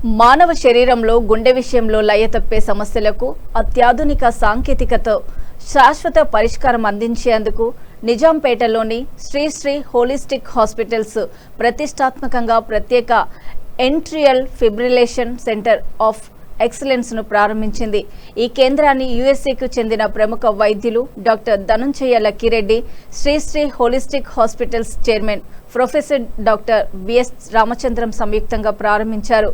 మానవ శరీరంలో గుండె విషయంలో లయ తప్పే సమస్యలకు అత్యాధునిక సాంకేతికతో శాశ్వత పరిష్కారం అందించేందుకు నిజాంపేటలోని శ్రీ హోలిస్టిక్ హాస్పిటల్స్ ప్రతిష్టాత్మకంగా ప్రత్యేక atrial fibrillation centre of excellence ను ప్రారంభించింది. ఈ కేంద్రాన్ని యుఎస్ఏకు చెందిన ప్రముఖ వైద్యులు doctor Dhanunjaya Lakkireddy, Shri holistic hospitals chairman professor doctor BS Ramachandram సంయుక్తంగా ప్రారంభించారు.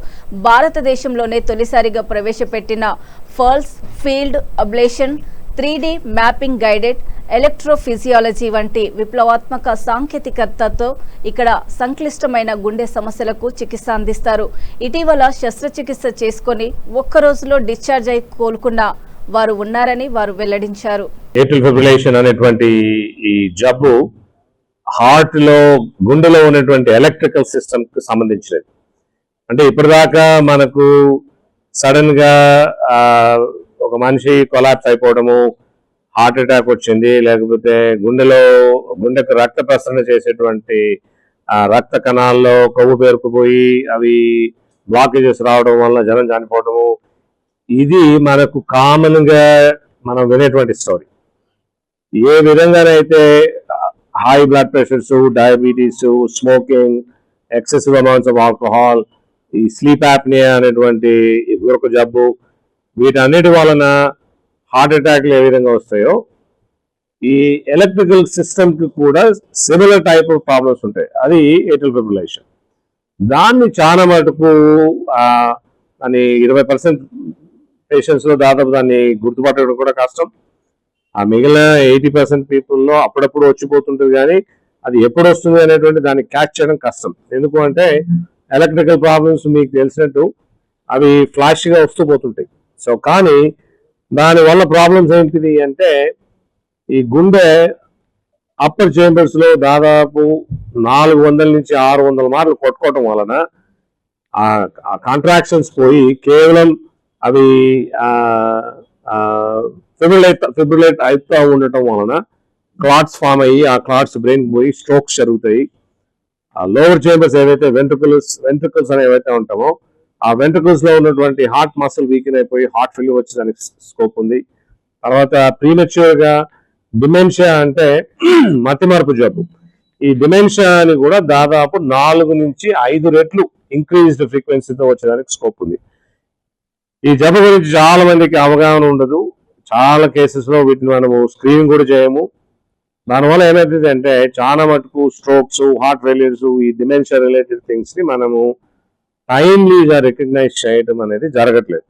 భారతదేశంలోనే తొలిసారిగా ప్రవేశపెట్టిన pulse field ablation, 3D mapping guided electrophysiology వంటి విప్లవాత్మక సాంకేతికతతో ఇక్కడ సంక్లిష్టమైన గుండె సమస్యలకు చికిత్స అందిస్తారు. ఇటీవల శస్త్రచికిత్స చేసుకుని ఒక్క రోజులో డిశ్చార్జ్ అయి కోలుకున్న వారు ఉన్నారని వారు వెల్లడించారు. ఏట్రిల్ ఫిబ్రిలేషన్ అనేటువంటి ఈ జబ్బు హార్ట్ లో గుండెలో ఉన్నటువంటి ఎలక్ట్రికల్ సిస్టమ్ కి సంబంధించినది. అంటే ఇప్పటిదాకా మనకు సడన్ గా ఒక మనిషి కొలాప్స్ అయిపోవడము, హార్ట్ అటాక్ వచ్చింది, లేకపోతే గుండెకు రక్త ప్రసరణ చేసేటువంటి రక్త కణాల్లో కొవ్వు పేరుకుపోయి అవి బ్లాకేజెస్ రావడం వల్ల జనం చనిపోవడము, ఇది మనకు కామన్ గా మనం వినేటువంటి స్టోరీ. ఏ విధంగానైతే high blood pressures, diabetes, smoking, excessive amounts of alcohol, ఈ స్లీప్ యాప్నియా అనేటువంటి గురక జబ్బు, వీటన్నిటి వలన హార్ట్ అటాక్లు ఏ విధంగా వస్తాయో ఈ ఎలక్ట్రికల్ సిస్టమ్ కి కూడా సిమిలర్ టైప్ ఆఫ్ ప్రాబ్లమ్స్ ఉంటాయి. అది ఏట్రిల్ ఫిబ్రిలేషన్. దాన్ని చాలా మటుకు అని 20% పేషెంట్స్ లో దాదాపు దాన్ని గుర్తుపట్టడం కూడా కష్టం. ఆ మిగిలిన 80% పీపుల్లో అప్పుడప్పుడు వచ్చిపోతుంటుంది, కానీ అది ఎప్పుడు వస్తుంది అనేటువంటి దాన్ని క్యాచ్ చేయడం కష్టం. ఎందుకు అంటే ఎలక్ట్రికల్ ప్రాబ్లమ్స్ మీకు తెలిసినట్టు అవి ఫ్లాష్ గా వస్తూ పోతుంటాయి. సో కానీ దానివల్ల ప్రాబ్లమ్స్ ఏంటిది అంటే ఈ గుండె అప్పర్ చేంబర్స్ లో దాదాపు 400 నుంచి 600 మార్లు కొట్టుకోవటం వలన ఆ కాంట్రాక్షన్స్ పోయి కేవలం అవి ఫిబ్రిలేట్ అవుతూ ఉండటం వలన క్లాట్స్ ఫామ్ అయ్యి ఆ క్లాట్స్ బ్రెయిన్ పోయి స్ట్రోక్స్ జరుగుతాయి. ఆ లోవర్ చేంబర్స్ ఏవైతే వెంట్రికల్స్ అని ఏవైతే ఉంటామో ఆ వెంట్రికల్స్ లో ఉన్నటువంటి హార్ట్ మసిల్ వీకెన్ అయిపోయి హార్ట్ ఫెయిల్యూర్ వచ్చేదానికి స్కోప్ ఉంది. తర్వాత ప్రీమెచ్యూర్ గా డిమెన్షియా అంటే మతిమరుపు జబ్బు, ఈ డిమెన్షియా అని కూడా దాదాపు 4 నుంచి 5 రెట్లు ఇంక్రీజ్డ్ ఫ్రీక్వెన్సీతో వచ్చేదానికి స్కోప్ ఉంది. ఈ జబ్బు గురించి చాలా మందికి అవగాహన ఉండదు. చాలా కేసెస్ లో వీటిని మనము స్క్రీనింగ్ కూడా చేయము. దానివల్ల ఏమైతుంది అంటే చాలా మటుకు స్ట్రోక్స్, హార్ట్ ఫెయిల్యూర్స్, ఈ డిమెన్షియా రిలేటెడ్ థింగ్స్ ని మనము టైమ్లీగా రికగ్నైజ్ చేయడం అనేది జరగట్లేదు.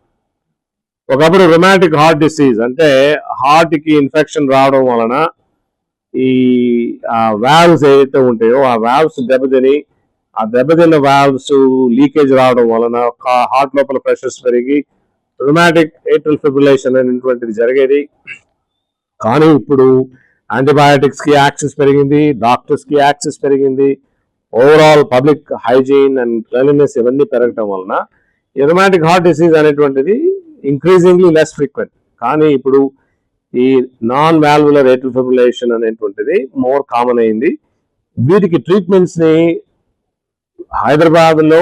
ఒకప్పుడు రొమాటిక్ హార్ట్ డిసీజ్ అంటే హార్ట్ కి ఇన్ఫెక్షన్ రావడం వలన ఈ వాల్వ్స్ ఏవైతే ఉంటాయో ఆ వాల్వ్స్ దెబ్బతిని ఆ దెబ్బతిన్న వాల్వ్స్ లీకేజ్ రావడం వలన హార్ట్ లోపల ప్రెషర్స్ పెరిగి రొమాటిక్ ఏట్రిల్ ఫిబ్రిలేషన్ అనేటువంటిది జరిగేది. కానీ ఇప్పుడు యాంటీబయాటిక్స్ కి యాక్సెస్ పెరిగింది, డాక్టర్స్ కి యాక్సెస్ పెరిగింది, overall public hygiene and cleanliness ఇవన్నీ పెరగటం వలన ఈ రొమాటిక్ హార్ట్ డిసీజ్ అనేటువంటిది ఇంక్రీజింగ్లీ లెస్ ఫ్రీక్వెంట్. కానీ ఇప్పుడు ఈ నాన్ వాల్వులర్ ఏట్రిల్ ఫిబ్రిలేషన్ అనేటువంటిది మోర్ కామన్ అయింది. వీటికి ట్రీట్మెంట్స్ ని హైదరాబాద్ లో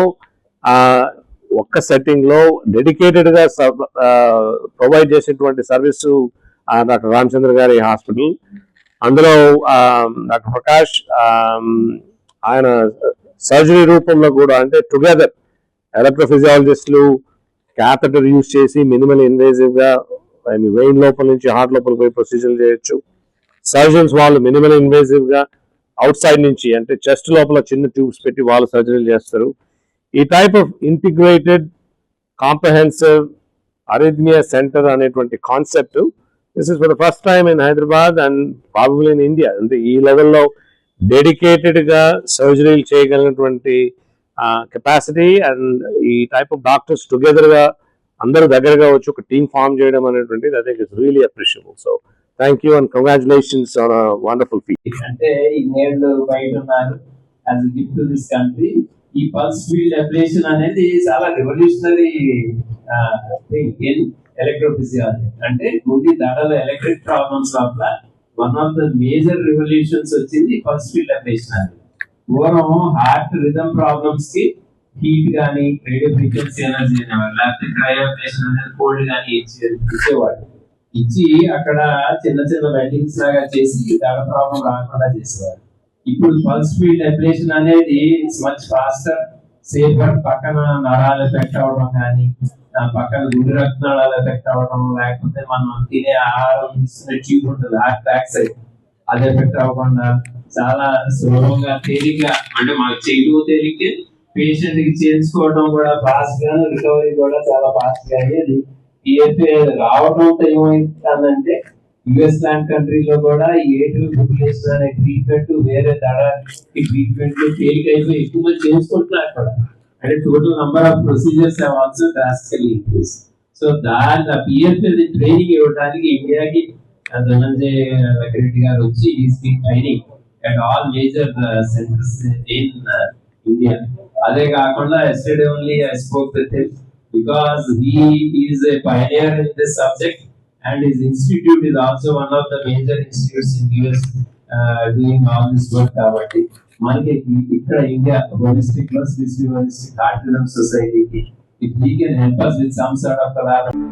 ఒక్క సెట్టింగ్ లో డెడికేటెడ్ గా ప్రొవైడ్ చేసేటువంటి సర్వీస్ డాక్టర్ రామచంద్ర గారి హాస్పిటల్. అందులో డాక్టర్ ప్రకాష్ ఆయన సర్జరీ రూపంలో కూడా అంటే టుగెదర్ ఎలక్ట్రోఫిజియాలజిస్టులు క్యాథెటర్ యూజ్ చేసి మినిమల్ ఇన్వేజివ్ గా వెయిన్ లోపల నుంచి హార్ట్ లోపల పోయి ప్రొసీజర్లు చేయొచ్చు. సర్జన్స్ వాళ్ళు మినిమల్ ఇన్వేజివ్ గా అవుట్ సైడ్ నుంచి అంటే చెస్ట్ లోపల చిన్న ట్యూబ్స్ పెట్టి వాళ్ళు సర్జరీలు చేస్తారు. ఈ type of integrated comprehensive arrhythmia centre అనేటువంటి concept this is for the first time in Hyderabad and probably in India. అంటే ఈ లెవెల్లో డెడికేటెడ్ గా సర్జరీలు చేయగలిగినటువంటి కెపాసిటీ అండ్ ఈ టైప్ ఆఫ్ డాక్టర్స్ టుగెదర్ గా అందరూ దగ్గరగా వచ్చి ఒక టీమ్ ఫామ్ చేయడం అనేటువంటిది I think it's really appreciable. So thank you and congratulations on a wonderful feat. అంటే ఈ నేళ్ళు బయట ఉన్నారు as a gift to this country. ఈ పల్స్ ఫీల్డ్ అబ్లేషన్ అనేది చాలా రెవల్యూషనరీ థింగ్ ఇన్ ఎలక్ట్రోఫిజియాలజీ. అంటే గుండె దడల ఎలక్ట్రిక్ ప్రాబ్లమ్స్ లోపల one of the major revolutions వచ్చింది పల్స్ ఫీల్డ్ అబ్లేషన్ అనేది. పూర్వం హార్ట్ రిథమ్ ప్రాబ్లమ్స్ కి హీట్ కానీ రేడియో ఫ్రీక్వెన్సీ ఎనర్జీ అనేవారు, లేకపోతే క్రయోబేషన్ అనేది కోల్డ్ కానీ ఇచ్చేవాడు. ఇచ్చి అక్కడ చిన్న చిన్న వెల్డింగ్స్ లాగా చేసి దడ ప్రాబ్లం రాకుండా చేసేవారు. ఇప్పుడు పల్స్ ఫీల్డ్ అబ్లేషన్ అనేది మచ్ ఫాస్టర్, సేఫర్. పక్కన నరాలు ఎఫెక్ట్ అవ్వడం కానీ, పక్కన గుండె రక్తనాళాలు ఎఫెక్ట్ అవ్వడం, లేకపోతే మనం తినే ఆహారం ఇస్తున్న ట్యూబ్ ఉంటుంది హార్ట్ బ్యాక్ సైడ్, అది ఎఫెక్ట్ అవ్వకుండా చాలా సులభంగా తేలిగ్గా, అంటే మాకు చేయడం తేలిగ్గా, పేషెంట్ కి చేయించుకోవడం కూడా ఫాస్ట్ గా, రికవరీ కూడా చాలా ఫాస్ట్ గా అయ్యేది. PFA రావడంతో ఏమైందంటే యుఎస్ లాంటి కంట్రీలో కూడా ఈ ఏటిల్ ఫిబ్రిలేషన్ అనే ట్రీట్మెంట్, వేరే దడకి ట్రీట్మెంట్ తేలికైపోయి ఎక్కువ మంది చేసుకుంటున్నారు కూడా. అంటే total number of procedures have also drastically increase. So దాని PFA ట్రైనింగ్ ఇవ్వడానికి ఇండియాకి ధనంజయ్ రెడ్డి గారు వచ్చి is been training at all major centres in India. అదే కాకుండా yesterday only I spoke with him because he is a pioneer in this subject and his institute is also one of the major institutes in US doing all this work. Kabatti manaki ikkada India holistic plus holistic heart rhythm society, if he can help us with some sort of collaboration.